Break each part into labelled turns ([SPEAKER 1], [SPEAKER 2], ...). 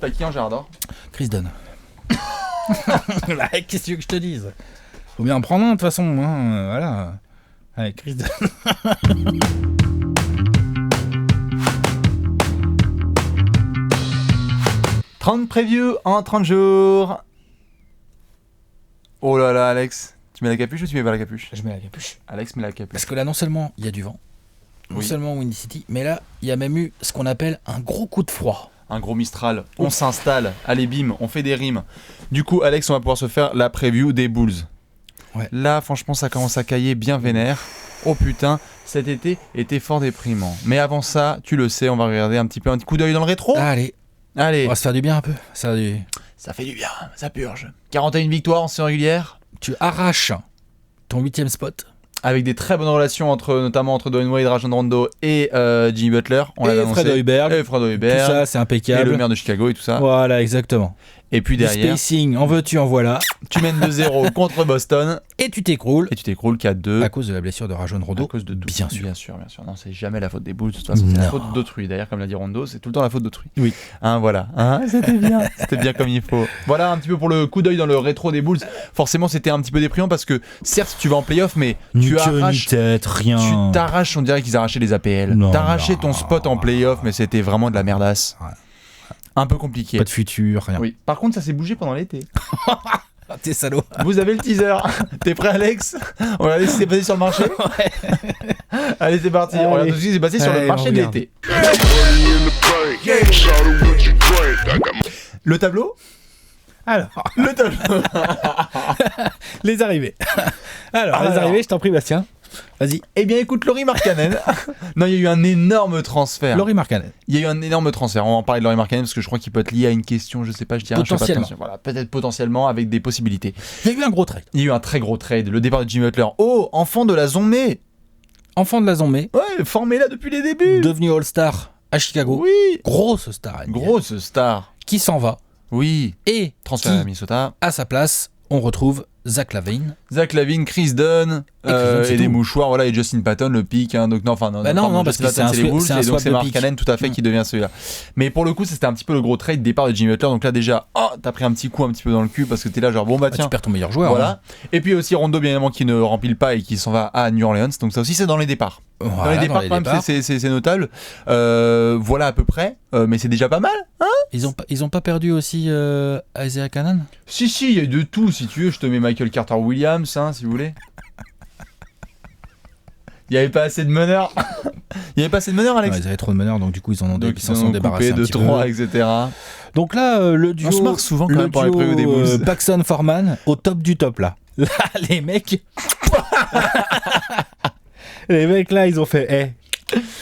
[SPEAKER 1] T'as qui en Gérardor?
[SPEAKER 2] Chris Dunn. Qu'est-ce que tu veux que je te dise? Faut bien en prendre un de toute façon, hein, voilà. Allez, Chris Dunn.
[SPEAKER 1] 30 previews en 30 jours. Oh là là, Alex. Tu mets la capuche ou tu mets pas la capuche?
[SPEAKER 2] Je mets la capuche.
[SPEAKER 1] Alex met la capuche.
[SPEAKER 2] Parce que là, non seulement il y a du vent, non
[SPEAKER 1] Oui.
[SPEAKER 2] seulement Windy City, mais là, il y a même eu ce qu'on appelle un gros coup de froid.
[SPEAKER 1] Un gros Mistral. On s'installe. Allez, bim, on fait des rimes. Du coup, Alex, on va pouvoir se faire la preview des Bulls.
[SPEAKER 2] Ouais.
[SPEAKER 1] Là, franchement, ça commence à cailler bien vénère. Oh putain, cet été était fort déprimant. Mais avant ça, tu le sais, on va regarder un petit coup d'œil dans le rétro.
[SPEAKER 2] Allez,
[SPEAKER 1] Allez.
[SPEAKER 2] on va se faire du bien un peu. Ça
[SPEAKER 1] Ça fait du bien, ça purge. 41 victoires en saison régulière.
[SPEAKER 2] Tu arraches ton 8e spot.
[SPEAKER 1] Avec des très bonnes relations notamment entre Dwayne Wade, Rajon Rondo et Jimmy Butler. On
[SPEAKER 2] Et
[SPEAKER 1] l'avait annoncé.
[SPEAKER 2] Fred Hoiberg.
[SPEAKER 1] Et Fred
[SPEAKER 2] Tout
[SPEAKER 1] Hoiberg.
[SPEAKER 2] ça, c'est
[SPEAKER 1] Et
[SPEAKER 2] impeccable.
[SPEAKER 1] le maire de Chicago et tout ça.
[SPEAKER 2] Voilà, exactement.
[SPEAKER 1] Et puis
[SPEAKER 2] Du
[SPEAKER 1] derrière,
[SPEAKER 2] spacing, en veux-tu, en voilà.
[SPEAKER 1] tu mènes 2-0 contre Boston.
[SPEAKER 2] Et tu t'écroules
[SPEAKER 1] Et tu t'écroules 4-2.
[SPEAKER 2] à cause de la blessure de Rajon Rondo.
[SPEAKER 1] À cause de tout.
[SPEAKER 2] Bien sûr.
[SPEAKER 1] Bien sûr. Non, c'est jamais la faute des Bulls. De toute façon, c'est la
[SPEAKER 2] Non.
[SPEAKER 1] faute d'autrui. D'ailleurs, comme l'a dit Rondo, c'est tout le temps la faute d'autrui.
[SPEAKER 2] Oui.
[SPEAKER 1] Hein, voilà. Hein, c'était bien. C'était bien comme il faut. Voilà un petit peu pour le coup d'œil dans le rétro des Bulls. Forcément, c'était un petit peu déprimant parce que certes, tu vas en playoff, mais
[SPEAKER 2] Ni
[SPEAKER 1] tu
[SPEAKER 2] queue, ni
[SPEAKER 1] arraches.
[SPEAKER 2] tête, rien.
[SPEAKER 1] Tu t'arraches, on dirait qu'ils arrachaient les APL.
[SPEAKER 2] Non,
[SPEAKER 1] T'arrachais
[SPEAKER 2] non.
[SPEAKER 1] ton spot en playoff, mais c'était vraiment de la merdasse.
[SPEAKER 2] Ouais.
[SPEAKER 1] Un peu compliqué.
[SPEAKER 2] Pas de futur, rien.
[SPEAKER 1] Oui. Par contre, ça s'est bougé pendant l'été.
[SPEAKER 2] Ah, t'es salaud.
[SPEAKER 1] Vous avez le teaser. T'es prêt, Alex? On va regarder ce qui s'est passé sur le marché. Allez, c'est parti. On regarde tout ce qui s'est passé sur le
[SPEAKER 2] Allez,
[SPEAKER 1] marché
[SPEAKER 2] on
[SPEAKER 1] de
[SPEAKER 2] regarde.
[SPEAKER 1] l'été. Le tableau?
[SPEAKER 2] Alors,
[SPEAKER 1] Le tableau.
[SPEAKER 2] les arrivées. Alors, les arrivées, je t'en prie, Bastien. Vas-y.
[SPEAKER 1] Eh bien, écoute, Lauri Markkanen. Non, il y a eu un énorme transfert.
[SPEAKER 2] Lauri Markkanen.
[SPEAKER 1] Il y a eu un énorme transfert. On va en parler de Lauri Markkanen parce que je crois qu'il peut être lié à une question, je sais pas, je dirais.
[SPEAKER 2] Potentiellement.
[SPEAKER 1] Je sais pas, voilà, peut-être potentiellement avec des possibilités.
[SPEAKER 2] Il y a eu un gros trade.
[SPEAKER 1] Il y a eu un très gros trade. Le départ de Jimmy Butler. Oh, enfant de la Zombie.
[SPEAKER 2] Enfant de la Zombie,
[SPEAKER 1] Ouais, formé là depuis les débuts.
[SPEAKER 2] devenu All-Star à Chicago.
[SPEAKER 1] Oui.
[SPEAKER 2] Grosse star. NBA,
[SPEAKER 1] Grosse star.
[SPEAKER 2] Qui s'en va.
[SPEAKER 1] Oui.
[SPEAKER 2] Et
[SPEAKER 1] Transfert à
[SPEAKER 2] qui,
[SPEAKER 1] Minnesota.
[SPEAKER 2] à sa place, on retrouve Zach LaVine.
[SPEAKER 1] Zach LaVine, Chris Dunn
[SPEAKER 2] Et Chris Dunn, c'est
[SPEAKER 1] et des
[SPEAKER 2] tout.
[SPEAKER 1] mouchoirs, voilà, et Justin Patton, le pic. Hein, donc non, enfin
[SPEAKER 2] Bah non, parce que
[SPEAKER 1] Justin Patton,
[SPEAKER 2] c'est un
[SPEAKER 1] les Bulls,
[SPEAKER 2] c'est un
[SPEAKER 1] et donc
[SPEAKER 2] swap
[SPEAKER 1] c'est
[SPEAKER 2] de
[SPEAKER 1] Markkanen
[SPEAKER 2] pick.
[SPEAKER 1] tout à fait qui devient celui-là. Mais pour le coup, c'était un petit peu le gros trade départ de Jimmy Butler. Donc là déjà, oh, t'as pris un petit coup un petit peu dans le cul parce que t'es là genre bon bah
[SPEAKER 2] Bah,
[SPEAKER 1] tiens.
[SPEAKER 2] tu perds ton meilleur joueur.
[SPEAKER 1] Voilà. Et puis aussi Rondo bien évidemment qui ne remplit pas et qui s'en va à New Orleans. Donc ça aussi c'est dans les départs.
[SPEAKER 2] Hein.
[SPEAKER 1] Dans les départs quand même c'est notable. Voilà à peu près. Mais c'est déjà pas mal. Hein.
[SPEAKER 2] Ils ont pas perdu aussi Isaiah Canaan.
[SPEAKER 1] Si il y a eu de tout si tu veux. Je te mets Michael Carter Williams hein, si vous voulez. Il n'y avait pas assez de meneurs. Il n'y avait pas assez de meneurs, Alex.
[SPEAKER 2] Ils avaient trop de meneurs, donc du coup ils en ont
[SPEAKER 1] Donc
[SPEAKER 2] ils s'en sont débarrassés
[SPEAKER 1] coupé
[SPEAKER 2] un
[SPEAKER 1] de
[SPEAKER 2] petit
[SPEAKER 1] 3,
[SPEAKER 2] peu.
[SPEAKER 1] etc.
[SPEAKER 2] Donc là, le duo,
[SPEAKER 1] On se marre souvent quand
[SPEAKER 2] le
[SPEAKER 1] même pour les
[SPEAKER 2] duo,
[SPEAKER 1] previews des Bulls.
[SPEAKER 2] Paxson Foreman au top du top là. Là, les mecs, là, ils ont fait.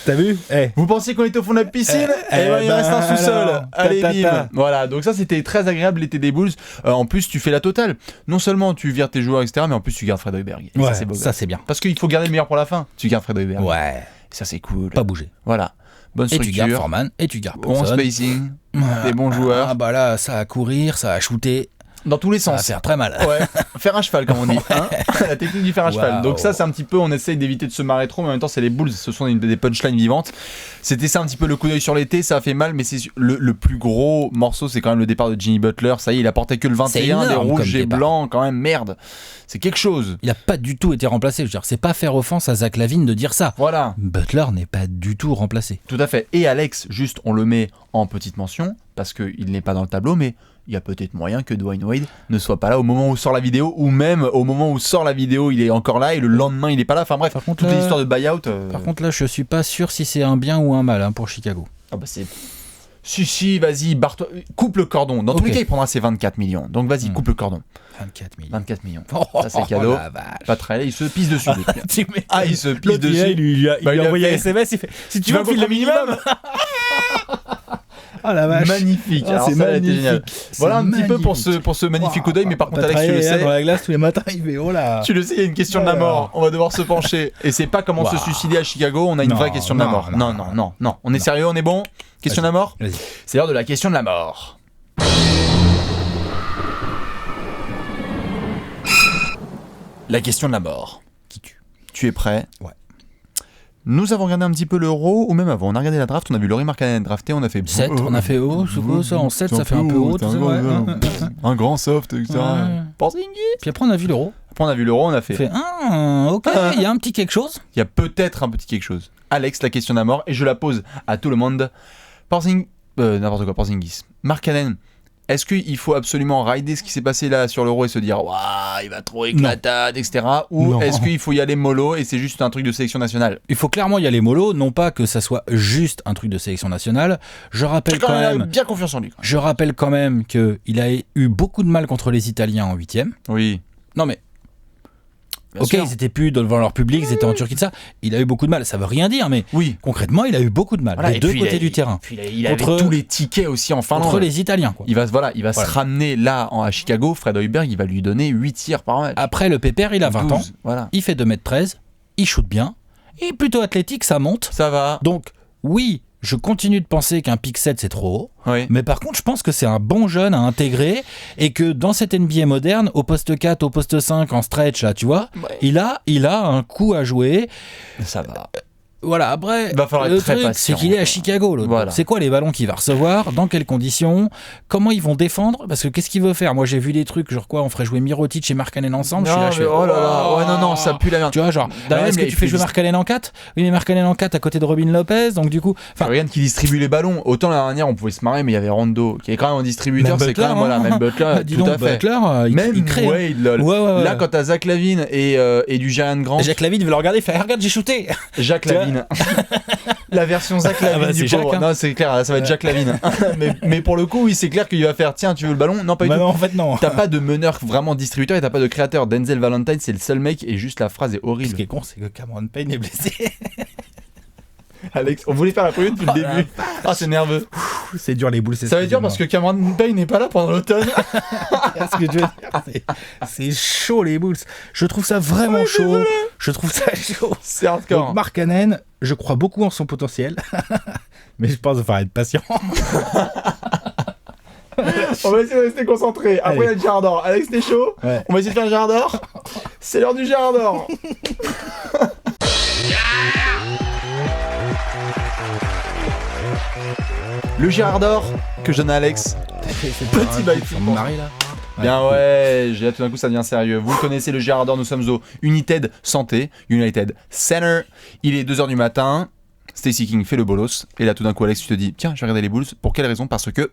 [SPEAKER 2] T'as vu?
[SPEAKER 1] Vous pensiez qu'on était au fond de la piscine?
[SPEAKER 2] Eh
[SPEAKER 1] ben, il
[SPEAKER 2] ben,
[SPEAKER 1] reste un sous-sol.
[SPEAKER 2] alors,
[SPEAKER 1] Allez,
[SPEAKER 2] ta.
[SPEAKER 1] bim. Voilà, donc ça c'était très agréable l'été des Bulls. En plus, tu fais la totale. Non seulement tu vires tes joueurs, etc., mais en plus tu gardes Fred Hoiberg. Et
[SPEAKER 2] Ouais,
[SPEAKER 1] ça c'est beau.
[SPEAKER 2] ça c'est bien.
[SPEAKER 1] Parce qu'il faut garder le meilleur pour la fin. Tu gardes Fred Hoiberg.
[SPEAKER 2] Ouais,
[SPEAKER 1] Ça c'est cool.
[SPEAKER 2] pas bouger.
[SPEAKER 1] Voilà. Bonne
[SPEAKER 2] Et tu gardes
[SPEAKER 1] structure.
[SPEAKER 2] Foreman, et tu gardes
[SPEAKER 1] Bon
[SPEAKER 2] Paxson.
[SPEAKER 1] spacing. Des bons joueurs.
[SPEAKER 2] Ah bah là, ça a courir, ça a shooter,
[SPEAKER 1] Dans tous les
[SPEAKER 2] ça va
[SPEAKER 1] sens.
[SPEAKER 2] faire très mal.
[SPEAKER 1] Ouais, fer à cheval comme on dit, hein. La technique du fer à cheval.
[SPEAKER 2] Wow.
[SPEAKER 1] Donc ça c'est un petit peu, on essaye d'éviter de se marrer trop, mais en même temps c'est les Bulls, ce sont des punchlines vivantes. C'était ça un petit peu le coup d'œil sur l'été, ça a fait mal, mais c'est le plus gros morceau, c'est quand même le départ de Jimmy Butler. Ça y est, il a porté que le 21, des
[SPEAKER 2] énorme
[SPEAKER 1] rouges
[SPEAKER 2] comme
[SPEAKER 1] et
[SPEAKER 2] départ.
[SPEAKER 1] blancs, quand même, merde. C'est quelque chose.
[SPEAKER 2] Il a pas du tout été remplacé. Je veux dire, c'est pas faire offense à Zach LaVine de dire ça.
[SPEAKER 1] Voilà,
[SPEAKER 2] Butler n'est pas du tout remplacé.
[SPEAKER 1] tout à fait. Et Alex, juste on le met en petite mention, parce qu'il n'est pas dans le tableau, mais il y a peut-être moyen que Dwayne Wade ne soit pas là au moment où sort la vidéo, ou même au moment où sort la vidéo, il est encore là, et le lendemain il est pas là. Enfin bref,
[SPEAKER 2] Par contre,
[SPEAKER 1] toutes
[SPEAKER 2] là-
[SPEAKER 1] les histoires de buyout.
[SPEAKER 2] Par contre, là, je suis pas sûr si c'est un bien ou un mal pour Chicago.
[SPEAKER 1] Ah bah c'est... Si, vas-y, barre-toi, coupe le cordon. Dans tous
[SPEAKER 2] Ok.
[SPEAKER 1] les cas, il prendra ses 24 millions. Donc vas-y, coupe le cordon.
[SPEAKER 2] 24 millions.
[SPEAKER 1] 24 millions.
[SPEAKER 2] Oh,
[SPEAKER 1] Ça, c'est cadeau.
[SPEAKER 2] la vache.
[SPEAKER 1] Pas très, il se pisse dessus. depuis. Ah, il se pisse
[SPEAKER 2] L'autre,
[SPEAKER 1] dessus.
[SPEAKER 2] il lui a
[SPEAKER 1] Bah, il a
[SPEAKER 2] envoyé un
[SPEAKER 1] fait-
[SPEAKER 2] SMS, il fait si tu veux,
[SPEAKER 1] vas
[SPEAKER 2] on file le minimum. Oh la vache.
[SPEAKER 1] Magnifique.
[SPEAKER 2] Ah,
[SPEAKER 1] Alors
[SPEAKER 2] c'est
[SPEAKER 1] ça, elle était
[SPEAKER 2] magnifique.
[SPEAKER 1] géniale.
[SPEAKER 2] C'est
[SPEAKER 1] Voilà un petit peu
[SPEAKER 2] magnifique.
[SPEAKER 1] pour ce magnifique coup d'œil. Mais par contre,
[SPEAKER 2] T'as
[SPEAKER 1] Alex, tu le
[SPEAKER 2] travaillé, hein, dans
[SPEAKER 1] sais.
[SPEAKER 2] la glace tous les matins, il fait oh là.
[SPEAKER 1] Tu le sais, il y a une question de la
[SPEAKER 2] Alors.
[SPEAKER 1] mort. On va devoir se pencher. Et c'est pas comment se
[SPEAKER 2] Waouh.
[SPEAKER 1] suicider à Chicago. On a une
[SPEAKER 2] Non,
[SPEAKER 1] vraie question de la
[SPEAKER 2] non,
[SPEAKER 1] mort.
[SPEAKER 2] non,
[SPEAKER 1] Non. On est sérieux, on est bon. Question de la mort.
[SPEAKER 2] Vas-y.
[SPEAKER 1] C'est l'heure de la question de la mort. La question de la mort.
[SPEAKER 2] Qui tue?
[SPEAKER 1] Tu es prêt?
[SPEAKER 2] Ouais.
[SPEAKER 1] Nous avons regardé un petit peu l'Euro, ou même avant, on a regardé la draft, on a vu Lauri Markkanen drafté, on a fait...
[SPEAKER 2] 7, on a fait haut, c'est quoi ça? En 7, ça fait un peu haut,
[SPEAKER 1] un grand soft, etc.
[SPEAKER 2] Ouais.
[SPEAKER 1] Porzingis.
[SPEAKER 2] Puis après, on a vu l'Euro.
[SPEAKER 1] Après, on a vu l'Euro, on a fait...
[SPEAKER 2] Ok, il y a un petit quelque chose.
[SPEAKER 1] Il y a peut-être un petit quelque chose. Alex, la question d'amour, et je la pose à tout le monde. Porzingis. Markkanen, est-ce qu'il faut absolument rider ce qui s'est passé là sur l'Euro et se dire waouh, il va trop éclatade, etc. Ou
[SPEAKER 2] Non.
[SPEAKER 1] est-ce qu'il faut y aller mollo et c'est juste un truc de sélection nationale?
[SPEAKER 2] Il faut clairement y aller mollo, non pas que ça soit juste un truc de sélection nationale. Je rappelle quand même
[SPEAKER 1] bien confiance en lui.
[SPEAKER 2] Je rappelle quand même qu'il a eu beaucoup de mal contre les Italiens en 8ème.
[SPEAKER 1] Oui.
[SPEAKER 2] Non mais...
[SPEAKER 1] Bien
[SPEAKER 2] ok,
[SPEAKER 1] sûr.
[SPEAKER 2] ils étaient plus devant leur public, ils étaient en Turquie de ça. Il a eu beaucoup de mal, ça veut rien dire, mais
[SPEAKER 1] Oui.
[SPEAKER 2] concrètement, il a eu beaucoup de mal,
[SPEAKER 1] Voilà,
[SPEAKER 2] des
[SPEAKER 1] et
[SPEAKER 2] deux
[SPEAKER 1] puis
[SPEAKER 2] côtés du terrain.
[SPEAKER 1] Puis il avait
[SPEAKER 2] Contre-
[SPEAKER 1] tous les tickets aussi en Finlande.
[SPEAKER 2] Contre les Italiens, quoi.
[SPEAKER 1] Il va se ramener là à Chicago. Fred Hoiberg, il va lui donner 8 tirs par match.
[SPEAKER 2] Après, le pépère, il a 20 ans,
[SPEAKER 1] 12, voilà.
[SPEAKER 2] il fait 2m13, il shoot bien, il est plutôt athlétique, ça monte.
[SPEAKER 1] Ça va.
[SPEAKER 2] Donc, oui, je continue de penser qu'un pick 7, c'est trop haut.
[SPEAKER 1] Oui.
[SPEAKER 2] Mais par contre, je pense que c'est un bon jeune à intégrer et que dans cette NBA moderne, au poste 4, au poste 5, en stretch, là, tu vois,
[SPEAKER 1] Ouais.
[SPEAKER 2] il a un coup à jouer.
[SPEAKER 1] Ça va.
[SPEAKER 2] Voilà, après,
[SPEAKER 1] Il va falloir
[SPEAKER 2] le
[SPEAKER 1] être très
[SPEAKER 2] truc,
[SPEAKER 1] patient.
[SPEAKER 2] c'est qu'il est à Chicago. L'autre.
[SPEAKER 1] Voilà.
[SPEAKER 2] C'est quoi les ballons qu'il va recevoir? Dans quelles conditions? Comment ils vont défendre? Parce que qu'est-ce qu'il veut faire? Moi, j'ai vu des trucs, genre quoi, on ferait jouer Mirotic et Markkanen ensemble. Je suis là, je fais,
[SPEAKER 1] oh là là. Ouais, non, ça pue la merde.
[SPEAKER 2] Tu vois, genre,
[SPEAKER 1] Non,
[SPEAKER 2] est-ce
[SPEAKER 1] mais
[SPEAKER 2] que tu
[SPEAKER 1] puis
[SPEAKER 2] fais jouer Markkanen en 4? Oui, mais Markkanen en 4 à côté de Robin Lopez, donc du coup... Enfin,
[SPEAKER 1] Regarde qui distribue les ballons. Autant la dernière, on pouvait se marrer, mais il y avait Rondo qui est quand même un distributeur.
[SPEAKER 2] Même
[SPEAKER 1] C'est quand même,
[SPEAKER 2] Butler,
[SPEAKER 1] voilà,
[SPEAKER 2] hein.
[SPEAKER 1] même Butler,
[SPEAKER 2] dis
[SPEAKER 1] tout
[SPEAKER 2] donc,
[SPEAKER 1] à fait.
[SPEAKER 2] Butler,
[SPEAKER 1] Même
[SPEAKER 2] il crée.
[SPEAKER 1] Wade, lol.
[SPEAKER 2] Ouais.
[SPEAKER 1] Là, quand t'as Zach Lavine et du Jaren Grant,
[SPEAKER 2] Jacques Lavine veut le regarder, il fait regarde, j'ai shooté.
[SPEAKER 1] Jacques
[SPEAKER 2] Tu vois
[SPEAKER 1] Lavine. La version Zach Lavine
[SPEAKER 2] bah,
[SPEAKER 1] du
[SPEAKER 2] c'est
[SPEAKER 1] pauvre.
[SPEAKER 2] Jacques, hein.
[SPEAKER 1] Non, c'est clair, ça va être Jacques Lavine. mais pour le coup, oui, c'est clair qu'il va faire tiens, tu veux le ballon? Non, pas du
[SPEAKER 2] Bah
[SPEAKER 1] tout.
[SPEAKER 2] non, en fait, non.
[SPEAKER 1] T'as pas de meneur vraiment distributeur et t'as pas de créateur. Denzel Valentine, c'est le seul mec et juste la phrase est
[SPEAKER 2] Ce qui
[SPEAKER 1] horrible.
[SPEAKER 2] est con, c'est que Cameron Payne est blessé.
[SPEAKER 1] Alex, on voulait faire la preview depuis le début. Ah, c'est nerveux.
[SPEAKER 2] C'est dur les boules, c'est
[SPEAKER 1] Ça veut dire parce que Cameron Payne n'est pas là pendant l'automne.
[SPEAKER 2] ce que je veux dire, c'est chaud les Bulls. Je trouve ça vraiment chaud. Je trouve ça chaud.
[SPEAKER 1] C'est hardcore.
[SPEAKER 2] Donc Markkanen, je crois beaucoup en son potentiel, mais je pense qu'il va falloir être patient.
[SPEAKER 1] On va essayer de rester concentré. Après, il y a le Gérard d'or. Alex, t'es chaud?
[SPEAKER 2] Ouais.
[SPEAKER 1] On va essayer de faire le Gérard d'or. C'est l'heure du Gérard d'or. Le Gérard d'or que je donne à Alex. Petit bail
[SPEAKER 2] sur mon mari là.
[SPEAKER 1] Bien ouais, j'ai tout d'un coup ça devient sérieux. Vous le connaissez, le Gérard d'or, nous sommes au United Santé, United Center. Il est 2h du matin, Stacey King fait le bolos, et là tout d'un coup Alex tu te dis, tiens je vais regarder les Bulls, pour quelle raison? Parce que...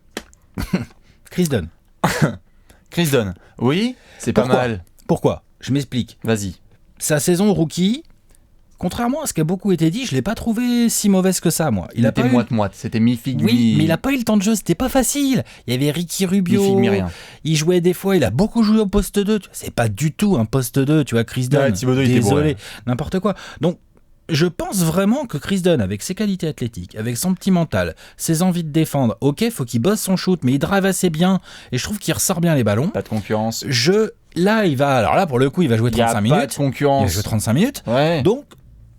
[SPEAKER 2] Chris Dunn.
[SPEAKER 1] Chris Dunn, oui, c'est pas
[SPEAKER 2] Pourquoi
[SPEAKER 1] mal.
[SPEAKER 2] Pourquoi? Je m'explique.
[SPEAKER 1] Vas-y.
[SPEAKER 2] Sa saison rookie, contrairement à ce qui a beaucoup été dit, je l'ai pas trouvé si mauvaise que ça, moi.
[SPEAKER 1] Il
[SPEAKER 2] a
[SPEAKER 1] était
[SPEAKER 2] pas eu-
[SPEAKER 1] moite-moite, c'était mi-figue,
[SPEAKER 2] Oui, mais il a pas eu le temps de jeu, c'était pas facile. Il y avait Ricky Rubio,
[SPEAKER 1] mi-figue, mi-rien.
[SPEAKER 2] il jouait des fois, il a beaucoup joué au poste 2. C'est pas du tout un poste 2, tu vois, Chris Dunn.
[SPEAKER 1] Ouais, Thibodeau, il était
[SPEAKER 2] Désolé,
[SPEAKER 1] bourré.
[SPEAKER 2] n'importe quoi. Donc, je pense vraiment que Chris Dunn, avec ses qualités athlétiques, avec son petit mental, ses envies de défendre, ok, faut qu'il bosse son shoot, mais il drive assez bien, et je trouve qu'il ressort bien les ballons.
[SPEAKER 1] Pas de concurrence.
[SPEAKER 2] Là, alors là, pour le coup, il va jouer
[SPEAKER 1] Il y a
[SPEAKER 2] 35
[SPEAKER 1] pas
[SPEAKER 2] minutes.
[SPEAKER 1] de
[SPEAKER 2] Il va
[SPEAKER 1] concurrence.
[SPEAKER 2] jouer 35 minutes.
[SPEAKER 1] Ouais.
[SPEAKER 2] Donc,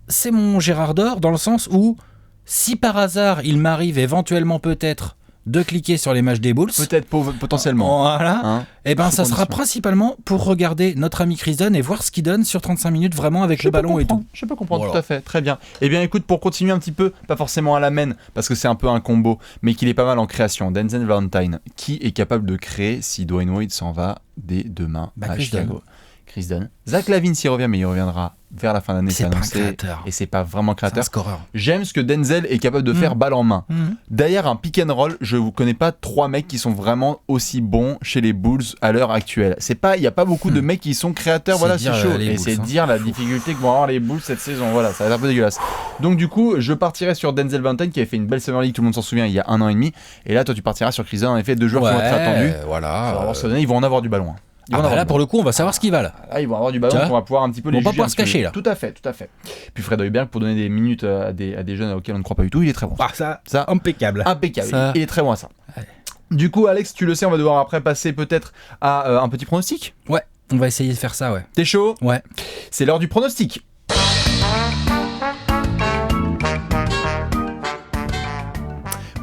[SPEAKER 2] c'est mon Gérard d'or dans le sens où, si par hasard, il m'arrive éventuellement peut-être de cliquer sur les matchs des Bulls,
[SPEAKER 1] Peut-être potentiellement.
[SPEAKER 2] voilà,
[SPEAKER 1] Hein.
[SPEAKER 2] et ben ça
[SPEAKER 1] Sous
[SPEAKER 2] sera
[SPEAKER 1] condition.
[SPEAKER 2] principalement pour regarder notre ami Chris Dunn et voir ce qu'il donne sur 35 minutes vraiment avec le ballon et tout.
[SPEAKER 1] Je peux comprendre,
[SPEAKER 2] Voilà.
[SPEAKER 1] tout à fait, très bien. Eh bien écoute, pour continuer un petit peu, pas forcément à la main, parce que c'est un peu un combo, mais qu'il est pas mal en création, Denzel Valentine, qui est capable de créer si Dwayne Wade s'en va dès demain à
[SPEAKER 2] Chris
[SPEAKER 1] Chicago?
[SPEAKER 2] Dunn.
[SPEAKER 1] Chris Dunn. Zach Lavine s'y revient, mais il reviendra vers la fin d'année,
[SPEAKER 2] C'est pas un
[SPEAKER 1] annoncé,
[SPEAKER 2] créateur.
[SPEAKER 1] et c'est pas vraiment
[SPEAKER 2] C'est un
[SPEAKER 1] créateur.
[SPEAKER 2] scoreur.
[SPEAKER 1] J'aime ce que Denzel est capable de faire balle en main. Derrière un pick and roll, je vous connais pas 3 mecs qui sont vraiment aussi bons chez les Bulls à l'heure actuelle. C'est pas, il y a pas beaucoup de mecs qui sont créateurs.
[SPEAKER 2] C'est
[SPEAKER 1] Voilà, c'est
[SPEAKER 2] dire,
[SPEAKER 1] chaud.
[SPEAKER 2] les
[SPEAKER 1] Et
[SPEAKER 2] Bulls,
[SPEAKER 1] c'est
[SPEAKER 2] hein.
[SPEAKER 1] dire la difficulté que vont avoir les Bulls cette saison. Voilà, ça va être un peu dégueulasse. Donc du coup, je partirai sur Denzel Valentine qui avait fait une belle Summer League, tout le monde s'en souvient, il y a 1 an et demi. Et là, toi, tu partiras sur Chris Dunn. En effet, 2 joueurs qui vont être attendus. Ça va
[SPEAKER 2] voilà.
[SPEAKER 1] vraiment se donner. Ils vont en avoir du ballon. Hein. Ils vont en
[SPEAKER 2] Ah bah
[SPEAKER 1] avoir
[SPEAKER 2] là,
[SPEAKER 1] du
[SPEAKER 2] pour le coup, on va savoir ce qu'ils valent.
[SPEAKER 1] Là, ils vont avoir du ballon,
[SPEAKER 2] Tu vois,
[SPEAKER 1] on va pouvoir un petit peu
[SPEAKER 2] ils
[SPEAKER 1] les
[SPEAKER 2] vont pas
[SPEAKER 1] juger
[SPEAKER 2] pouvoir
[SPEAKER 1] un
[SPEAKER 2] se
[SPEAKER 1] petit peu.
[SPEAKER 2] cacher, là.
[SPEAKER 1] Tout à fait, tout à fait. Puis Fred Hoiberg, pour donner des minutes à des jeunes auxquels on ne croit pas du tout, il est très bon.
[SPEAKER 2] Ah, ça, impeccable.
[SPEAKER 1] Impeccable,
[SPEAKER 2] Ça-
[SPEAKER 1] il est très bon à ça.
[SPEAKER 2] Ouais.
[SPEAKER 1] Du coup, Alex, tu le sais, on va devoir après passer peut-être à un petit pronostic.
[SPEAKER 2] Ouais, on va essayer de faire ça, ouais.
[SPEAKER 1] T'es chaud?
[SPEAKER 2] Ouais.
[SPEAKER 1] C'est l'heure du pronostic.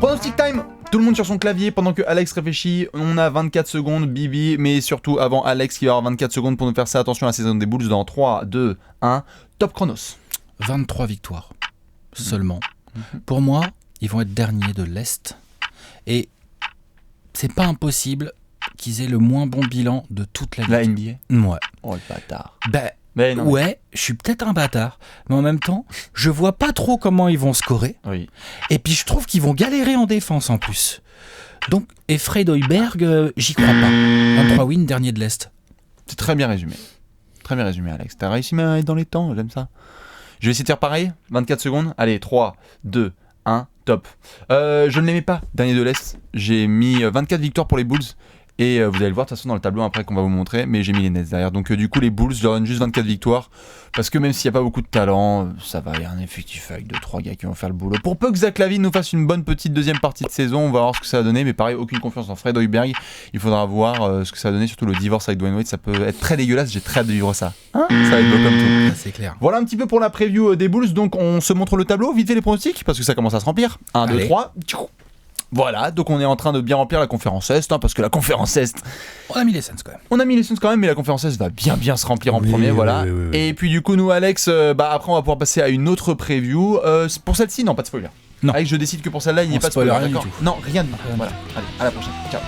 [SPEAKER 1] Pronostic time. Tout le monde sur son clavier pendant que Alex réfléchit. On a 24 secondes, Bibi, mais surtout avant Alex qui va avoir 24 secondes pour nous faire ça. Attention à la saison des Bulls dans 3, 2, 1. Top chronos.
[SPEAKER 2] 23 victoires. seulement. Pour moi, ils vont être derniers de l'Est. Et c'est pas impossible qu'ils aient le moins bon bilan de toute la
[SPEAKER 1] La
[SPEAKER 2] ligue.
[SPEAKER 1] NBA.
[SPEAKER 2] Ouais.
[SPEAKER 1] Oh le bâtard.
[SPEAKER 2] Ben,
[SPEAKER 1] Non,
[SPEAKER 2] ouais, je suis peut-être un bâtard, mais en même temps, je vois pas trop comment ils vont scorer.
[SPEAKER 1] Oui.
[SPEAKER 2] Et puis je trouve qu'ils vont galérer en défense en plus. Donc, et Fred Hoiberg, j'y crois pas. 23 wins, dernier de l'Est.
[SPEAKER 1] C'est très bien résumé. Très bien résumé, Alex. T'as réussi à être dans les temps, j'aime ça. Je vais essayer de faire pareil. 24 secondes. Allez, 3, 2, 1, top. Je ne l'aimais pas, dernier de l'Est. J'ai mis 24 victoires pour les Bulls. Et vous allez le voir de toute façon dans le tableau après qu'on va vous montrer, mais j'ai mis les Nets derrière. Donc du coup les Bulls, je leur donne juste 24 victoires, parce que même s'il n'y a pas beaucoup de talent, ça va, il y a un effectif avec 2-3 gars qui vont faire le boulot. Pour peu que Zach LaVine nous fasse une bonne petite deuxième partie de saison, on va voir ce que ça va donner, mais pareil, aucune confiance en Fred Hoiberg. Il faudra voir ce que ça va donner, surtout le divorce avec Dwayne Wade, ça peut être très dégueulasse, j'ai très hâte de vivre ça. Ça va être beau comme tout.
[SPEAKER 2] C'est clair.
[SPEAKER 1] Voilà un petit peu pour la preview des Bulls, donc on se montre le tableau, vite fait les pronostics, parce que ça commence à se remplir. 1, 2,
[SPEAKER 2] Allez.
[SPEAKER 1] 3... Voilà, donc on est en train de bien remplir la conférence Est, hein, parce que la conférence Est,
[SPEAKER 2] On a mis les Suns quand même.
[SPEAKER 1] on a mis les Suns quand même, mais la conférence Est va bien se remplir en premier, voilà.
[SPEAKER 2] oui.
[SPEAKER 1] Et puis du coup, nous, Alex, après on va pouvoir passer à une autre preview. Pour celle-ci, non, pas de spoiler.
[SPEAKER 2] Non.
[SPEAKER 1] Alex, je décide que pour celle-là, il n'y a
[SPEAKER 2] On
[SPEAKER 1] pas de
[SPEAKER 2] spoil
[SPEAKER 1] spoiler,
[SPEAKER 2] rien du
[SPEAKER 1] d'accord.
[SPEAKER 2] tout.
[SPEAKER 1] Non, rien de tout. Voilà, allez, à la prochaine. Ciao.